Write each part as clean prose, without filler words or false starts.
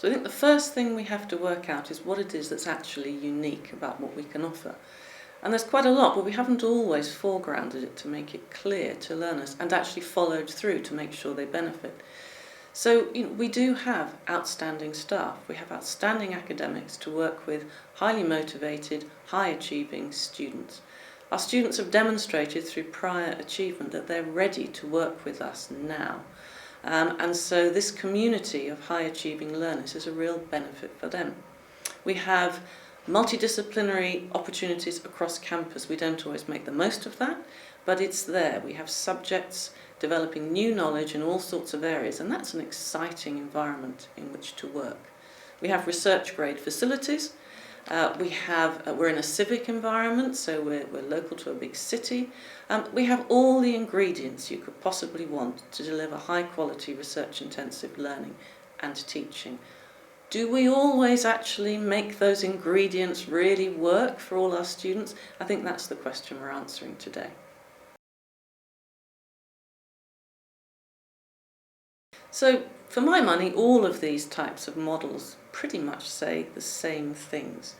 So I think the first thing we have to work out is what it is that's actually unique about what we can offer. And there's quite a lot, but we haven't always foregrounded it to make it clear to learners and actually followed through to make sure they benefit. So we do have outstanding staff. We have outstanding academics to work with highly motivated, high-achieving students. Our students have demonstrated through prior achievement that they're ready to work with us now. And so this community of high-achieving learners is a real benefit for them. We have multidisciplinary opportunities across campus. We don't always make the most of that, but it's there. We have subjects developing new knowledge in all sorts of areas, and that's an exciting environment in which to work. We have research-grade facilities. We're in a civic environment, so we're local to a big city. We have all the ingredients you could possibly want to deliver high-quality research-intensive learning and teaching. Do we always actually make those ingredients really work for all our students? I think that's the question we're answering today. So, for my money, all of these types of models pretty much say the same things.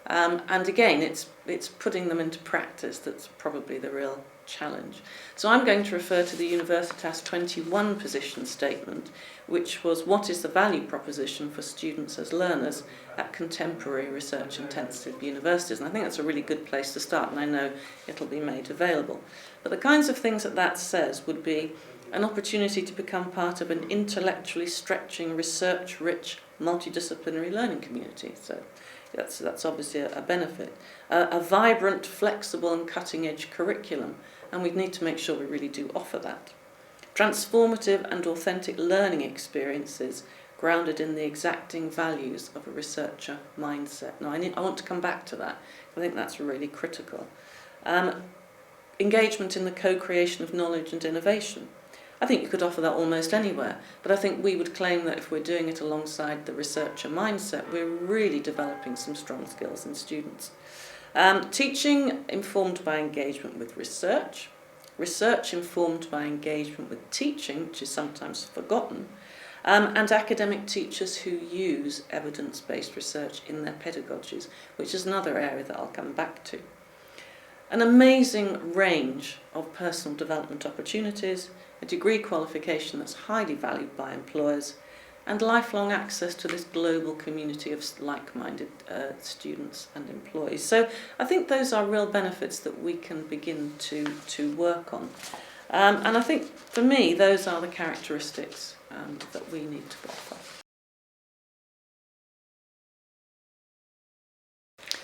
And again, it's putting them into practice that's probably the real challenge. So I'm going to refer to the Universitas 21 position statement, which was what is the value proposition for students as learners at contemporary research-intensive universities. And I think that's a really good place to start, and I know it'll be made available. But the kinds of things that says would be an opportunity to become part of an intellectually stretching, research-rich, multidisciplinary learning community. So that's obviously a benefit. A vibrant, flexible and cutting-edge curriculum, and we need to make sure we really do offer that. Transformative and authentic learning experiences grounded in the exacting values of a researcher mindset. Now, I want to come back to that. I think that's really critical. Engagement in the co-creation of knowledge and innovation. I think you could offer that almost anywhere, but I think we would claim that if we're doing it alongside the researcher mindset, we're really developing some strong skills in students. Teaching informed by engagement with research, research informed by engagement with teaching, which is sometimes forgotten, and academic teachers who use evidence-based research in their pedagogies, which is another area that I'll come back to. An amazing range of personal development opportunities, a degree qualification that's highly valued by employers, and lifelong access to this global community of like-minded students and employees. So I think those are real benefits that we can begin to work on. And I think, for me, those are the characteristics that we need to offer.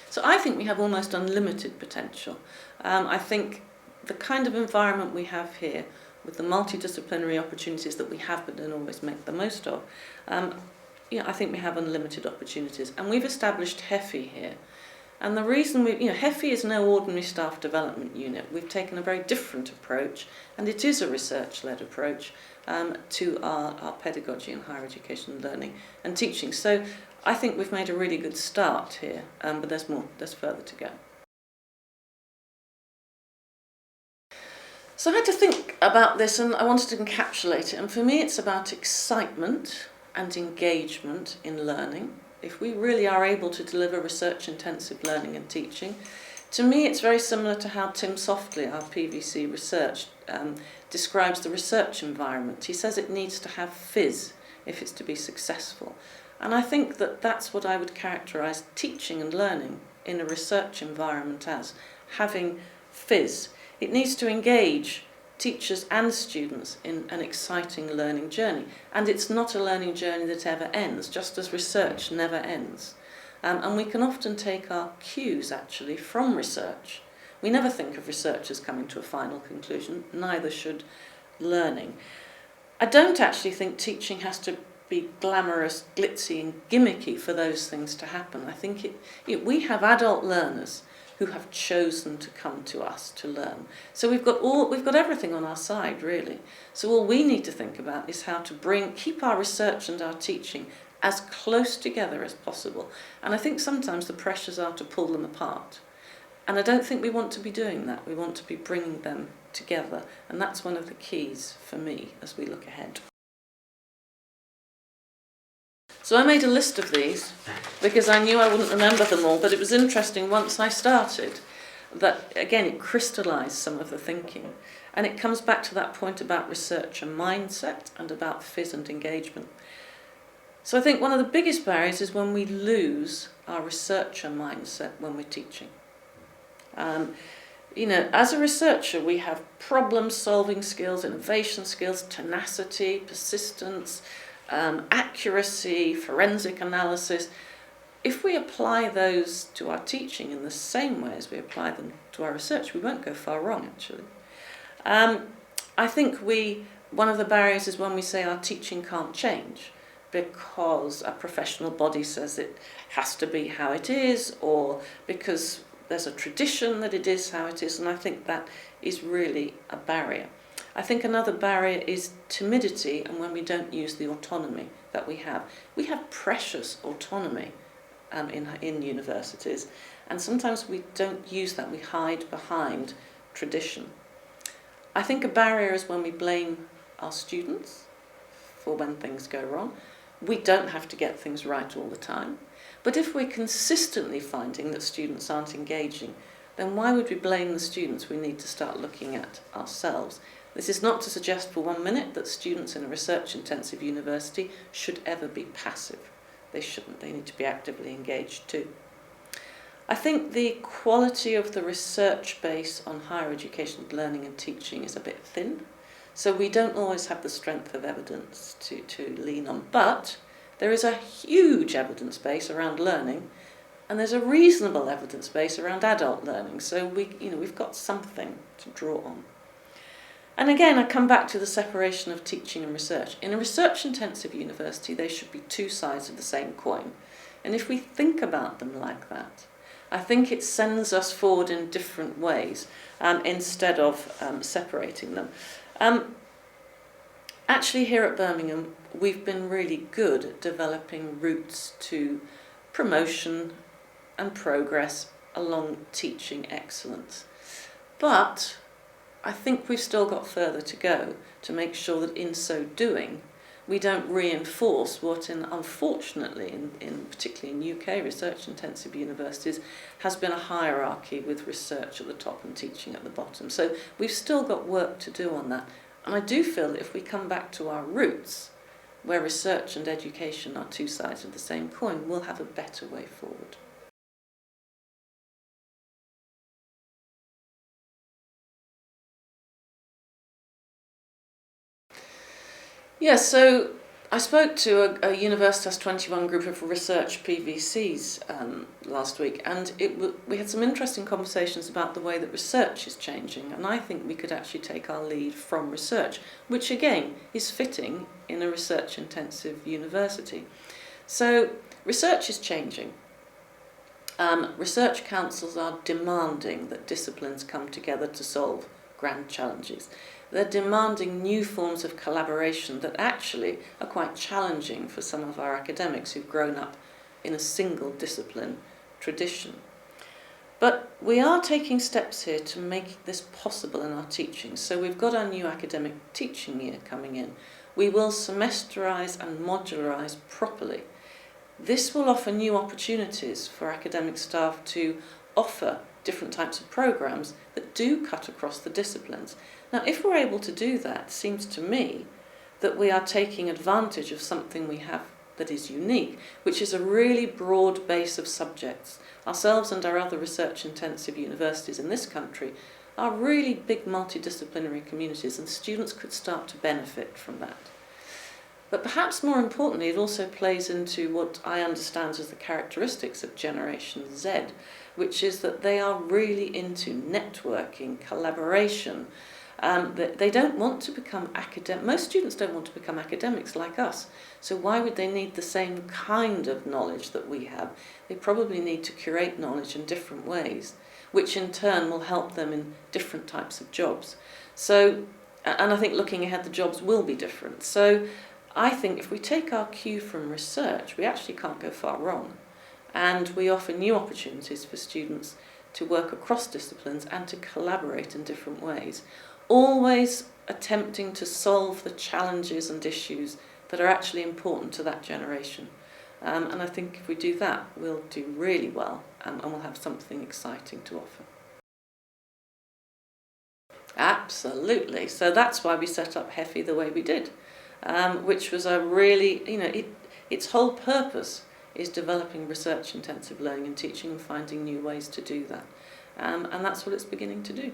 So I think we have almost unlimited potential. I think the kind of environment we have here, with the multidisciplinary opportunities that we have but don't always make the most of, I think we have unlimited opportunities. And we've established HEFI here. And the reason HEFI is no ordinary staff development unit. We've taken a very different approach, and it is a research-led approach to our pedagogy in higher education learning and teaching. So I think we've made a really good start here, but there's further to go. So I had to think about this, and I wanted to encapsulate it. And for me, it's about excitement and engagement in learning. If we really are able to deliver research-intensive learning and teaching, to me it's very similar to how Tim Softly, our PVC research, describes the research environment. He says it needs to have fizz if it's to be successful. And I think that that's what I would characterise teaching and learning in a research environment as, having fizz. It needs to engage teachers and students in an exciting learning journey. And it's not a learning journey that ever ends, just as research never ends. And we can often take our cues, actually, from research. We never think of research as coming to a final conclusion, neither should learning. I don't actually think teaching has to be glamorous, glitzy and gimmicky for those things to happen. I think we have adult learners who have chosen to come to us to learn. So we've got everything on our side, really. So all we need to think about is how to keep our research and our teaching as close together as possible. And I think sometimes the pressures are to pull them apart. And I don't think we want to be doing that. We want to be bringing them together. And that's one of the keys for me as we look ahead. So I made a list of these because I knew I wouldn't remember them all, but it was interesting once I started that, again, it crystallised some of the thinking. And it comes back to that point about research and mindset and about fit and engagement. So I think one of the biggest barriers is when we lose our researcher mindset when we're teaching. As a researcher, we have problem-solving skills, innovation skills, tenacity, persistence, accuracy, forensic analysis. If we apply those to our teaching in the same way as we apply them to our research, we won't go far wrong, actually. I think one of the barriers is when we say our teaching can't change because a professional body says it has to be how it is, or because there's a tradition that it is how it is, and I think that is really a barrier. I think another barrier is timidity, and when we don't use the autonomy that we have. We have precious autonomy in universities, and sometimes we don't use that. We hide behind tradition. I think a barrier is when we blame our students for when things go wrong. We don't have to get things right all the time. But if we're consistently finding that students aren't engaging, then why would we blame the students? We need to start looking at ourselves. This is not to suggest for 1 minute that students in a research-intensive university should ever be passive. They shouldn't. They need to be actively engaged too. I think the quality of the research base on higher education learning and teaching is a bit thin. So we don't always have the strength of evidence to lean on. But there is a huge evidence base around learning, and there's a reasonable evidence base around adult learning. So we've got something to draw on. And again, I come back to the separation of teaching and research. In a research-intensive university, they should be two sides of the same coin. And if we think about them like that, I think it sends us forward in different ways instead of separating them. Actually, here at Birmingham, we've been really good at developing routes to promotion and progress along teaching excellence. But I think we've still got further to go to make sure that in so doing, we don't reinforce what, unfortunately, particularly in UK research-intensive universities, has been a hierarchy with research at the top and teaching at the bottom. So we've still got work to do on that. And I do feel that if we come back to our roots, where research and education are two sides of the same coin, we'll have a better way forward. Yes, so I spoke to a Universitas 21 group of research PVCs last week, and we had some interesting conversations about the way that research is changing, and I think we could actually take our lead from research, which again is fitting in a research-intensive university. So research is changing. Research councils are demanding that disciplines come together to solve grand challenges. They're demanding new forms of collaboration that actually are quite challenging for some of our academics who've grown up in a single discipline tradition. But we are taking steps here to make this possible in our teaching. So we've got our new academic teaching year coming in. We will semesterise and modularise properly. This will offer new opportunities for academic staff to offer different types of programmes that do cut across the disciplines. Now, if we're able to do that, it seems to me that we are taking advantage of something we have that is unique, which is a really broad base of subjects. Ourselves and our other research-intensive universities in this country are really big multidisciplinary communities, and students could start to benefit from that. But perhaps more importantly, it also plays into what I understand as the characteristics of Generation Z, which is that they are really into networking, collaboration. They don't want to become academic. Most students don't want to become academics like us. So why would they need the same kind of knowledge that we have? They probably need to curate knowledge in different ways, which in turn will help them in different types of jobs. So, and I think looking ahead, the jobs will be different. So I think if we take our cue from research, we actually can't go far wrong. And we offer new opportunities for students to work across disciplines and to collaborate in different ways, always attempting to solve the challenges and issues that are actually important to that generation. And I think if we do that, we'll do really well, and we'll have something exciting to offer. Absolutely. So that's why we set up HEFI the way we did, which was a really, its whole purpose is developing research-intensive learning and teaching and finding new ways to do that. And that's what it's beginning to do.